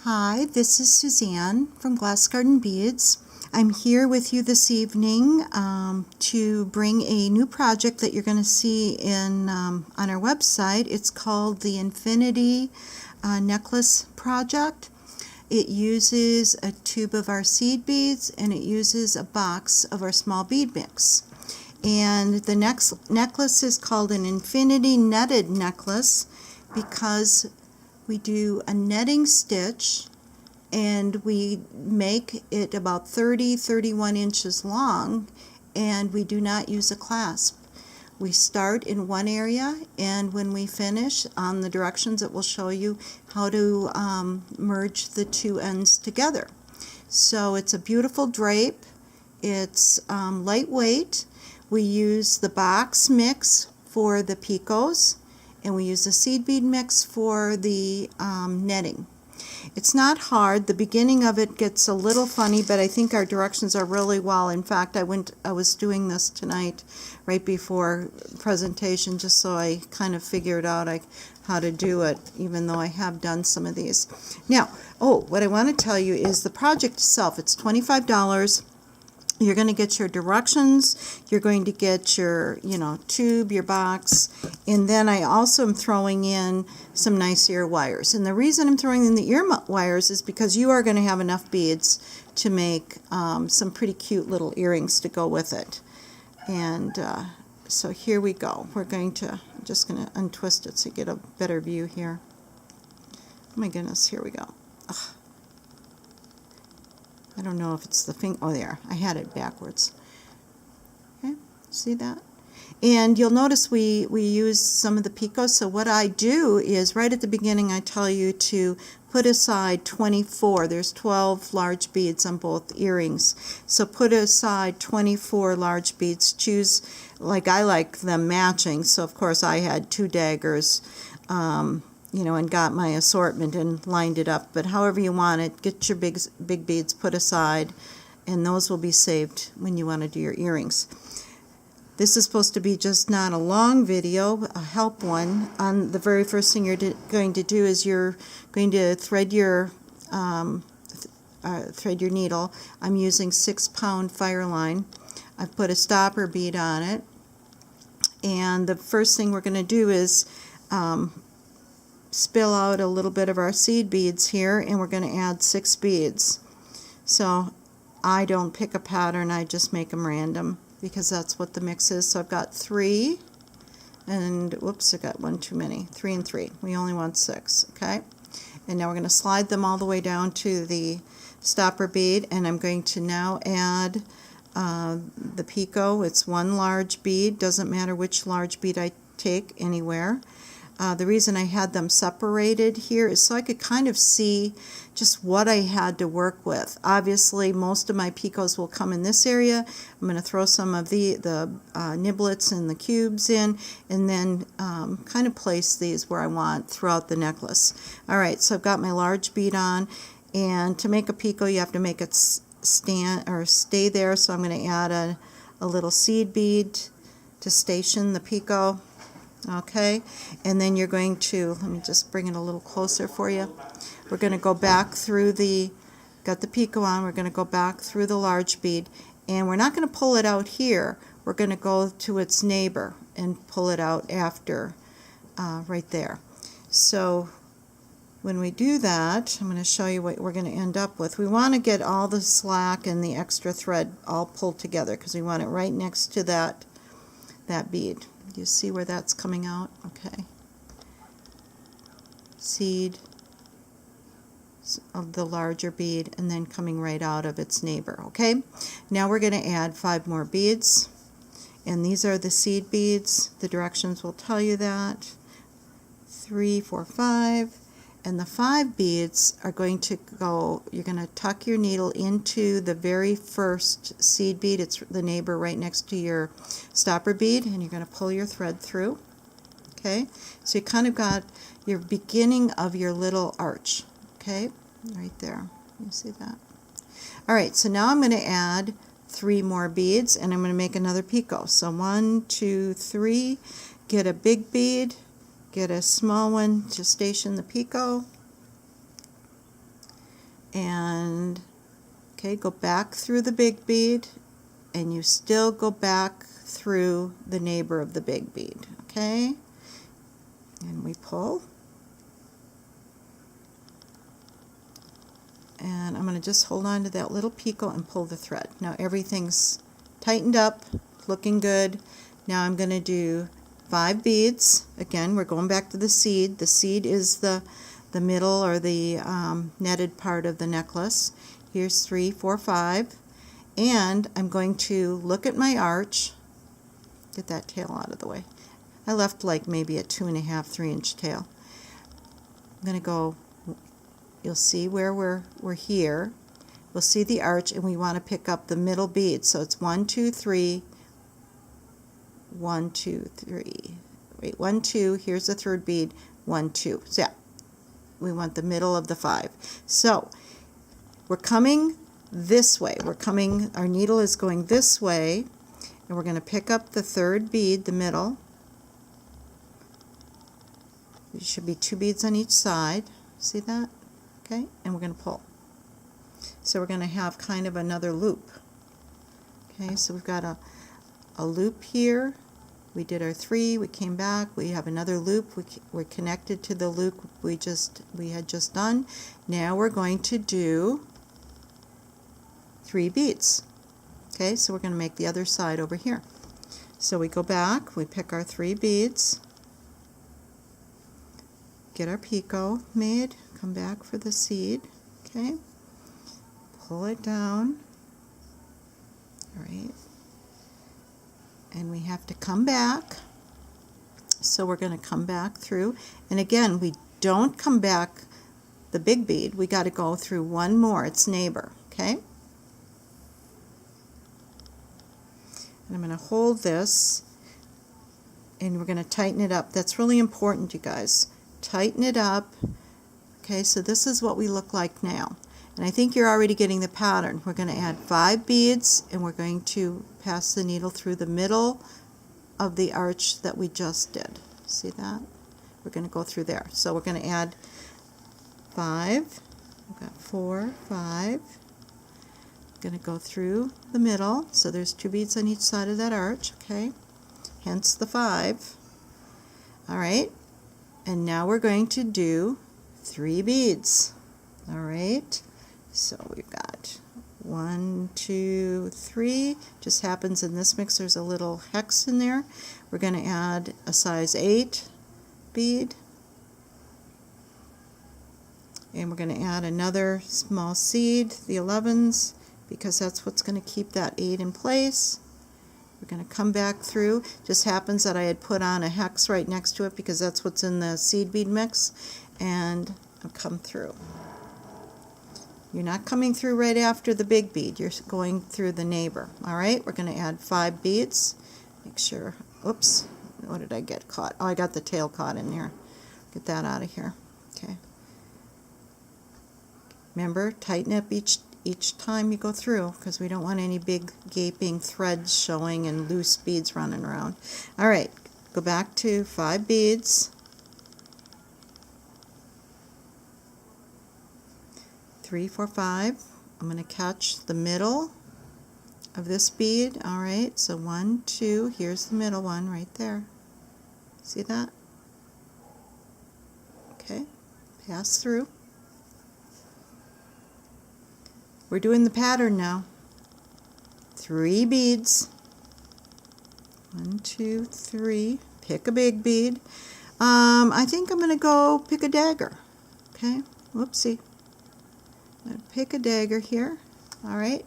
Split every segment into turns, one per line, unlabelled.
Hi, this is Suzanne from Glass Garden Beads. I'm here with you this evening to bring a new project that you're going to see on our website. It's called the Infinity Necklace Project. It uses a tube of our seed beads and it uses a box of our small bead mix. And the next necklace is called an Infinity Netted Necklace because we do a netting stitch and we make it about 31 inches long, and we do not use a clasp. We start in one area, and when we finish on the directions it will show you how to merge the two ends together. So it's a beautiful drape. It's lightweight. We use the box mix for the picots, and we use the seed bead mix for the netting. It's not hard. The beginning of it gets a little funny, but I think our directions are really well. In fact, I was doing this tonight right before presentation just so I kind of figured out how to do it, even though I have done some of these. Now, what I want to tell you is the project itself. It's $25. You're going to get your directions, you're going to get your, tube, your box, and then I also am throwing in some nice ear wires. And the reason I'm throwing in the ear wires is because you are going to have enough beads to make some pretty cute little earrings to go with it. And so here we go. I'm just going to untwist it so you get a better view here. Oh my goodness, here we go. Ugh. I don't know if it's the finger. Oh, there. I had it backwards. Okay, see that? And you'll notice we use some of the picots. So what I do is right at the beginning I tell you to put aside 24. There's 12 large beads on both earrings. So put aside 24 large beads. Choose, like I like them matching. So of course I had 2 daggers. And got my assortment and lined it up. But however you want it, get your big beads put aside, and those will be saved when you want to do your earrings. This is supposed to be just not a long video, a help one. The very first thing you're going to do is you're going to thread your needle. I'm using 6-pound fire line. I've put a stopper bead on it, and the first thing we're going to do is spill out a little bit of our seed beads here, and we're going to add 6 beads. So I don't pick a pattern, I just make them random because that's what the mix is. So I've got 3, and whoops, I got one too many. 3 and 3. We only want 6, okay? And now we're going to slide them all the way down to the stopper bead, and I'm going to now add the picot. It's 1 large bead, doesn't matter which large bead I take anywhere. The reason I had them separated here is so I could kind of see just what I had to work with. Obviously, most of my picots will come in this area. I'm going to throw some of the niblets and the cubes in, and then kind of place these where I want throughout the necklace. Alright, so I've got my large bead on, and to make a picot you have to make it stand or stay there, so I'm going to add a little seed bead to station the picot. Okay, and then you're going to, let me just bring it a little closer for you. We're going to go back through got the picot on, we're going to go back through the large bead, and we're not going to pull it out here. We're going to go to its neighbor and pull it out after, right there. So when we do that, I'm going to show you what we're going to end up with. We want to get all the slack and the extra thread all pulled together because we want it right next to that bead. You see where that's coming out? Okay. Seed of the larger bead and then coming right out of its neighbor. Okay. Now we're going to add 5 more beads, and these are the seed beads. The directions will tell you that. 3, 4, 5. And the 5 beads are going to go, you're going to tuck your needle into the very first seed bead. It's the neighbor right next to your stopper bead, and you're going to pull your thread through. Okay, so you kind of got your beginning of your little arch. Okay, right there. You see that? Alright, so now I'm going to add 3 more beads, and I'm going to make another picot. So 1, 2, 3, get a big bead, get a small one to station the picot, and okay, go back through the big bead, and you still go back through the neighbor of the big bead, okay? And we pull. And I'm going to just hold on to that little picot and pull the thread. Now everything's tightened up, looking good. Now I'm going to do 5 beads. Again, we're going back to the seed. The seed is the middle or the netted part of the necklace. Here's 3, 4, 5. And I'm going to look at my arch. Get that tail out of the way. I left like maybe a 2.5, 3 inch tail. I'm going to go, you'll see where we're here. We'll see the arch, and we want to pick up the middle bead. So it's 1, 2, 3, 1, 2, 3. Wait, 1, 2, here's the third bead, 1, 2. So yeah, we want the middle of the 5. So we're coming this way. Our needle is going this way, and we're going to pick up the third bead, the middle. There should be 2 beads on each side. See that? Okay, and we're going to pull. So we're going to have kind of another loop. Okay, so we've got a loop here. We did our 3, we came back, we have another loop, we're connected to the loop we had just done. Now we're going to do 3 beads. Okay, so we're going to make the other side over here. So we go back, we pick our 3 beads, get our picot made, come back for the seed, okay, pull it down, all right, and we have to come back. So we're going to come back through, and again, we don't come back the big bead, we got to go through one more, its neighbor, okay. And I'm going to hold this, and we're going to tighten it up. That's really important, you guys. Tighten it up. Okay, so this is what we look like now. And I think you're already getting the pattern. We're going to add 5 beads, and we're going to pass the needle through the middle of the arch that we just did. See that? We're going to go through there. So we're going to add 5. We've got 4, 5. Going to go through the middle, so there's 2 beads on each side of that arch, okay, hence the 5. All right, and now we're going to do 3 beads. All right, so we've got 1, 2, 3. Just happens in this mix there's a little hex in there. We're going to add a size 8 bead, and we're going to add another small seed, the 11s, because that's what's going to keep that 8 in place. We're going to come back through. Just happens that I had put on a hex right next to it because that's what's in the seed bead mix, and I'll come through. You're not coming through right after the big bead, you're going through the neighbor. Alright, we're going to add 5 beads. Make sure, oops, what did I get caught? Oh, I got the tail caught in there. Get that out of here. Okay. Remember, tighten up each time you go through, because we don't want any big gaping threads showing and loose beads running around. Alright, go back to 5 beads, 3, 4, 5. I'm going to catch the middle of this bead. Alright, so 1, 2, here's the middle one right there. See that? Okay, pass through. We're doing the pattern now. 3 beads. 1, 2, 3. Pick a big bead. I think I'm going to go pick a dagger. Okay, whoopsie. I'm going to pick a dagger here. All right.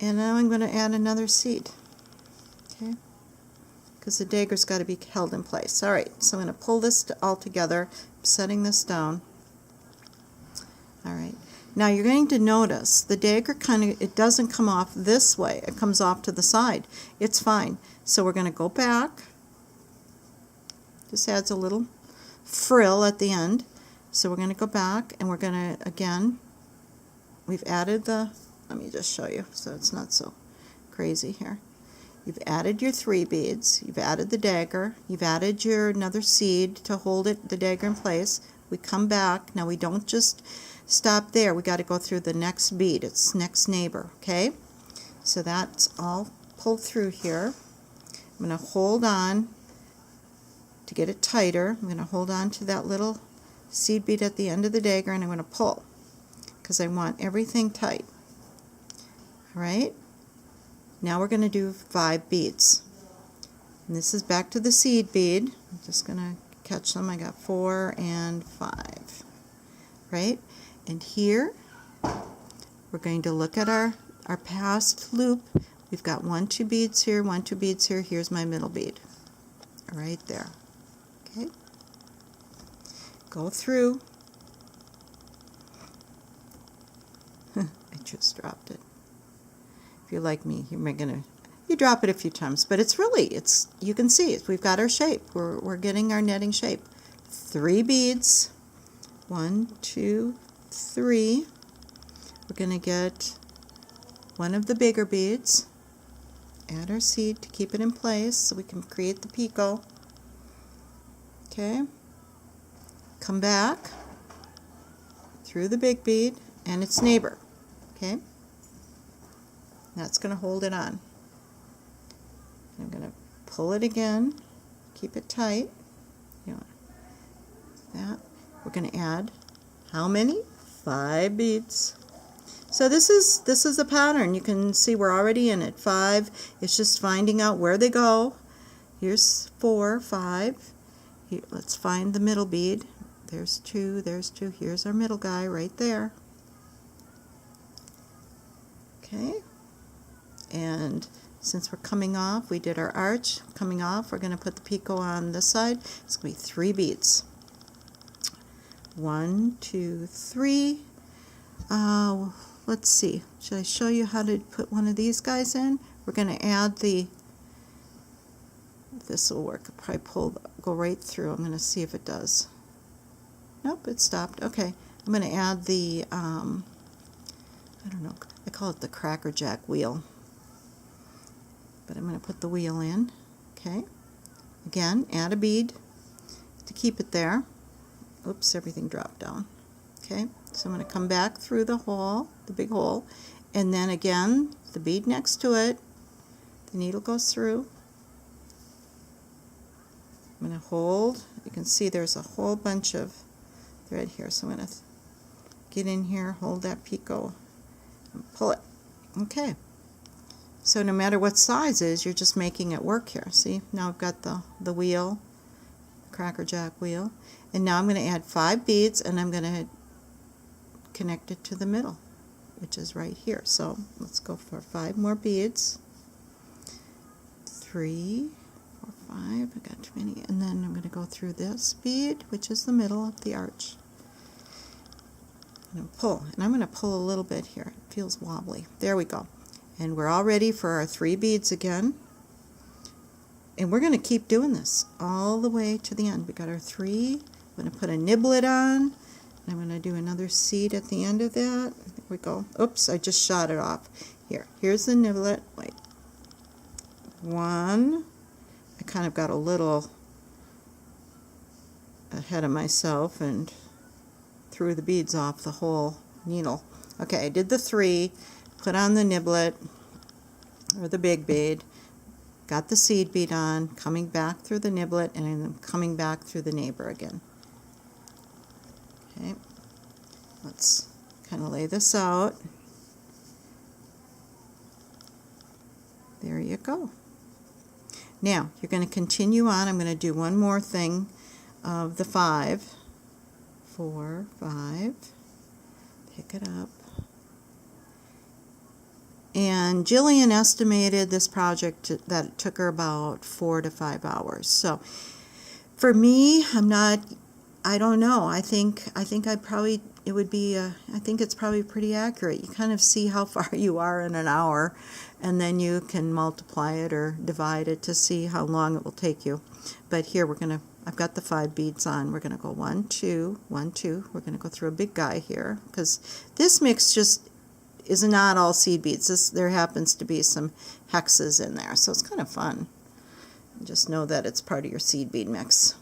And now I'm going to add another seed. Okay, because the dagger's got to be held in place. All right, so I'm going to pull this all together. I'm setting this down. All right. Now you're going to notice the dagger it doesn't come off this way, it comes off to the side. It's fine. So we're going to go back. Just adds a little frill at the end. So we're going to go back, and we're going to, again, we've added let me just show you so it's not so crazy here. You've added your 3 beads, you've added the dagger, you've added your another seed to hold the dagger in place. We come back. Now we don't just stop there. We got to go through the next bead. It's next neighbor, okay? So that's all pulled through here. I'm going to hold on to get it tighter. I'm going to hold on to that little seed bead at the end of the dagger, and I'm going to pull because I want everything tight. All right? Now we're going to do 5 beads. And this is back to the seed bead. I'm just going to catch them. I got 4 and 5. Right? And here we're going to look at our past loop. We've got 1, 2 beads here, 1, 2 beads here. Here's my middle bead. Right there. Okay? Go through. I just dropped it. If you're like me, you drop it a few times, but you can see it. We've got our shape. We're getting our netting shape. 3 beads. 1, 2, 3. We're going to get one of the bigger beads. Add our seed to keep it in place so we can create the picot. Okay. Come back through the big bead and its neighbor. Okay. That's going to hold it on. I'm going to pull it again, keep it tight. That. We're going to add how many? 5 beads. So this is a pattern. You can see we're already in it. 5. It's just finding out where they go. Here's 4, 5. Here, let's find the middle bead. There's 2. There's 2. Here's our middle guy right there. Okay. And since we're coming off, we did our arch. Coming off, we're going to put the picot on this side. It's going to be 3 beads. 1, 2, 3. Let's see. Should I show you how to put one of these guys in? We're going to add this will work. I'll probably go right through. I'm going to see if it does. Nope, it stopped. Okay. I'm going to add the, I don't know, I call it the Cracker Jack wheel. But I'm going to put the wheel in. Okay. Again, add a bead to keep it there. Oops, everything dropped down. Okay, so I'm going to come back through the hole, the big hole, and then again, the bead next to it, the needle goes through. I'm going to hold. You can see there's a whole bunch of thread here, so I'm going to get in here, hold that picot, and pull it. Okay, so no matter what size it is, you're just making it work here. See, now I've got the wheel, Cracker Jack wheel. And now I'm going to add 5 beads, and I'm going to connect it to the middle, which is right here. So let's go for 5 more beads. 3, 4, 5. I got too many. And then I'm going to go through this bead, which is the middle of the arch. I'm going to pull, and I'm going to pull a little bit here. It feels wobbly. There we go. And we're all ready for our 3 beads again. And we're going to keep doing this all the way to the end. We got our 3. I'm going to put a niblet on. And I'm going to do another seed at the end of that. There we go. Oops, I just shot it off. Here's the niblet. Wait. 1. I kind of got a little ahead of myself and threw the beads off the whole needle. Okay, I did the 3. Put on the niblet, or the big bead. Got the seed bead on, coming back through the niblet, and then coming back through the neighbor again. Okay, let's kind of lay this out. There you go. Now, you're going to continue on. I'm going to do one more thing of the 5. 4, 5. Pick it up. And Jillian estimated this project that it took her about 4 to 5 hours. So for me, I don't know. I think it's probably pretty accurate. You kind of see how far you are in an hour, and then you can multiply it or divide it to see how long it will take you. But here I've got the 5 beads on. We're gonna go 1, 2, 1, 2. We're gonna go through a big guy here because this mix just is not all seed beads. There happens to be some hexes in there, so it's kind of fun. Just know that it's part of your seed bead mix.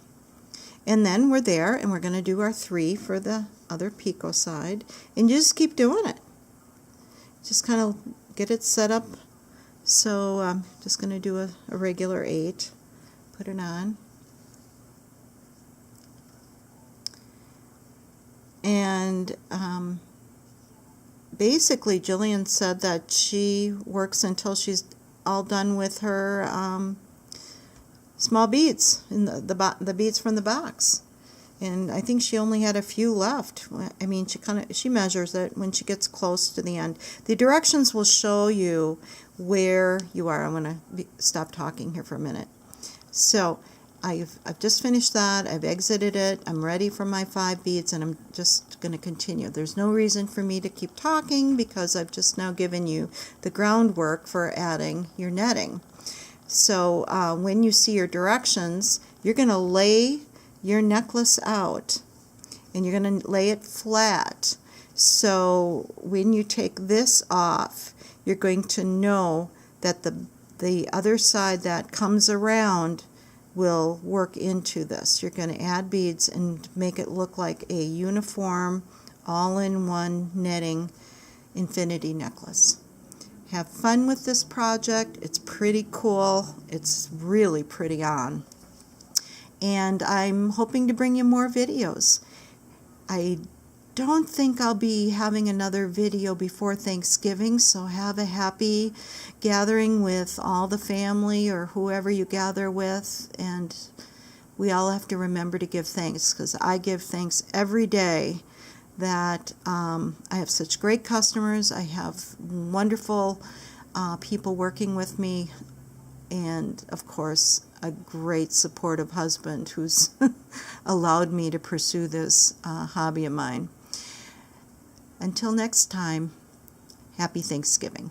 And then we're there, and we're going to do our 3 for the other picot side, and you just keep doing it. Just kind of get it set up. So I'm just going to do a regular 8, put it on, and basically Jillian said that she works until she's all done with her small beads in the beads from the box, and I think she only had a few left. I mean, she measures it when she gets close to the end. The directions will show you where you are. I'm going to stop talking here for a minute. So I've just finished that. I've exited it. I'm ready for my 5 beads, and I'm just going to continue. There's no reason for me to keep talking because I've just now given you the groundwork for adding your netting. So when you see your directions, you're going to lay your necklace out, and you're going to lay it flat. So when you take this off, you're going to know that the other side that comes around will work into this. You're going to add beads and make it look like a uniform, all-in-one netting infinity necklace. Have fun with this project. It's pretty cool. It's really pretty on. And I'm hoping to bring you more videos. I don't think I'll be having another video before Thanksgiving, so have a happy gathering with all the family or whoever you gather with, and we all have to remember to give thanks, because I give thanks every day that I have such great customers. I have wonderful people working with me, and of course a great supportive husband who's allowed me to pursue this hobby of mine. Until next time, happy Thanksgiving.